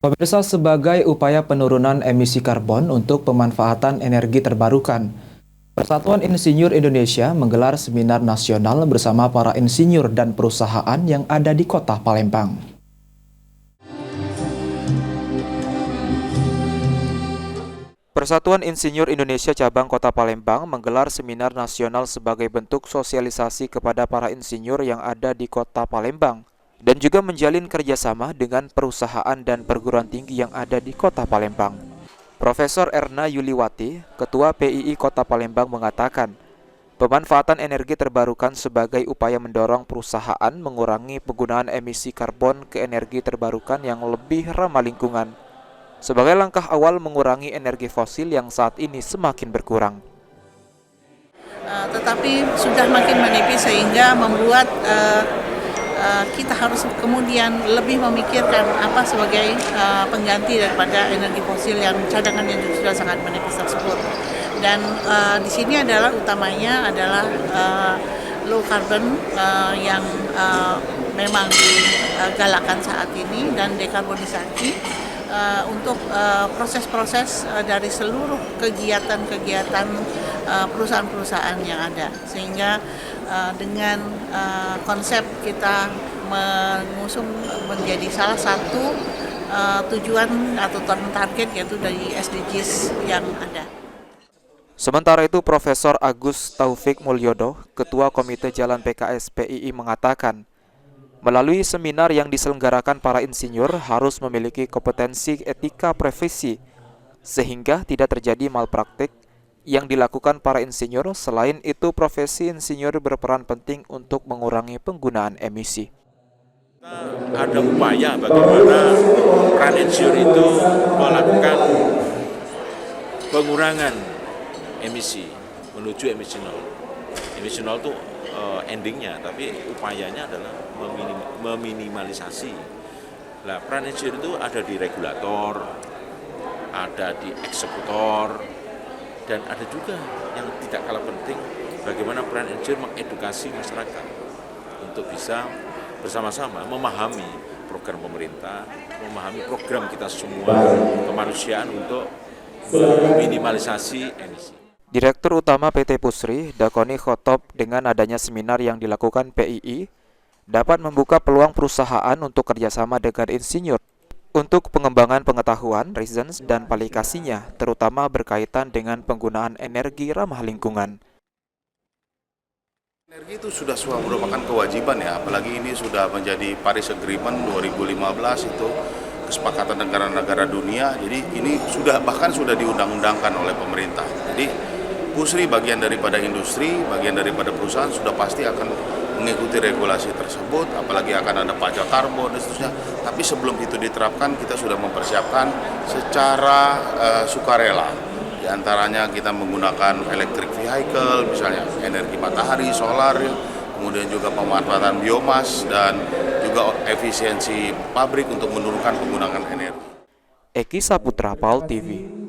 Pemirsa, sebagai upaya penurunan emisi karbon untuk pemanfaatan energi terbarukan, Persatuan Insinyur Indonesia menggelar seminar nasional bersama para insinyur dan perusahaan yang ada di Kota Palembang. Persatuan Insinyur Indonesia Cabang Kota Palembang menggelar seminar nasional sebagai bentuk sosialisasi kepada para insinyur yang ada di Kota Palembang dan juga menjalin kerjasama dengan perusahaan dan perguruan tinggi yang ada di Kota Palembang. Profesor Erna Yuliwati, Ketua PII Kota Palembang mengatakan, pemanfaatan energi terbarukan sebagai upaya mendorong perusahaan mengurangi penggunaan emisi karbon ke energi terbarukan yang lebih ramah lingkungan, sebagai langkah awal mengurangi energi fosil yang saat ini semakin berkurang. Tetapi sudah makin menipis sehingga membuat kita harus kemudian lebih memikirkan apa sebagai pengganti daripada energi fosil yang cadangannya sudah sangat menipis tersebut. Dan di sini adalah utamanya adalah low carbon yang memang digalakkan saat ini, dan dekarbonisasi untuk proses-proses dari seluruh kegiatan-kegiatan perusahaan-perusahaan yang ada, sehingga dengan konsep kita mengusung menjadi salah satu tujuan atau target, yaitu dari SDGs yang ada. Sementara itu, Profesor Agus Taufik Mulyodo, Ketua Komite Jalan PKS PII mengatakan, melalui seminar yang diselenggarakan para insinyur harus memiliki kompetensi etika profesi, sehingga tidak terjadi malpraktik yang dilakukan para insinyur. Selain itu, profesi insinyur berperan penting untuk mengurangi penggunaan emisi. Ada upaya bagaimana peran insinyur itu melakukan pengurangan emisi menuju emisi nol. Emisi nol itu endingnya, tapi upayanya adalah meminimalisasi. Nah, peran insinyur itu ada di regulator, ada di eksekutor, dan ada juga yang tidak kalah penting, bagaimana peran insinyur mengedukasi masyarakat untuk bisa bersama-sama memahami program pemerintah, memahami program kita semua kemanusiaan untuk meminimalisasi emisi. Direktur Utama PT Pusri, Dakoni Khotob, dengan adanya seminar yang dilakukan PII, dapat membuka peluang perusahaan untuk kerjasama dengan insinyur untuk pengembangan pengetahuan, reasons, dan aplikasinya, terutama berkaitan dengan penggunaan energi ramah lingkungan. Energi itu sudah merupakan kewajiban ya, apalagi ini sudah menjadi Paris Agreement 2015, itu kesepakatan negara-negara dunia. Jadi ini bahkan sudah diundang-undangkan oleh pemerintah. Jadi Pusri bagian daripada industri, bagian daripada perusahaan sudah pasti akan mengikuti regulasi tersebut, apalagi akan ada pajak karbon dan seterusnya. Tapi sebelum itu diterapkan, kita sudah mempersiapkan secara sukarela. Di antaranya kita menggunakan electric vehicle, misalnya energi matahari, solar, kemudian juga pemanfaatan biomas, dan juga efisiensi pabrik untuk menurunkan penggunaan energi. Eki Saputra, PAL TV.